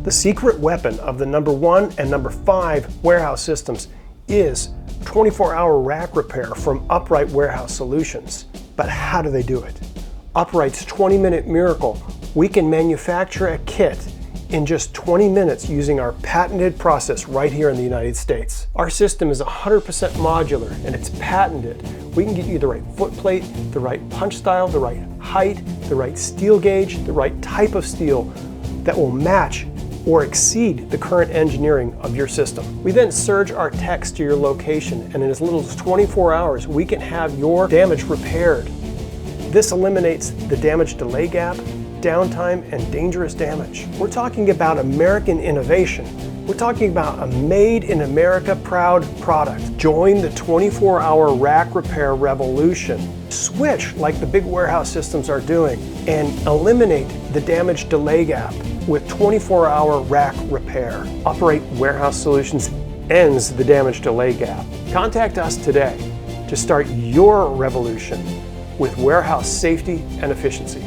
The secret weapon of the number 1 and number 5 warehouse systems is 24-hour rack repair from Upright Warehouse Solutions. But how do they do it? Upright's 20-minute miracle. We can manufacture a kit in just 20 minutes using our patented process right here in the United States. Our system is 100% modular and it's patented. We can get you the right footplate, the right punch style, the right height, the right steel gauge, the right type of steel that will match or exceed the current engineering of your system. We then surge our techs to your location, and in as little as 24 hours, we can have your damage repaired. This eliminates the damage delay gap, downtime, and dangerous damage. We're talking about American innovation. We're talking about a made in America proud product. Join the 24-hour rack repair revolution. Switch like the big warehouse systems are doing and eliminate the damage delay gap with 24-hour rack repair. Upright Warehouse Solutions ends the damage delay gap. Contact us today to start your revolution with warehouse safety and efficiency.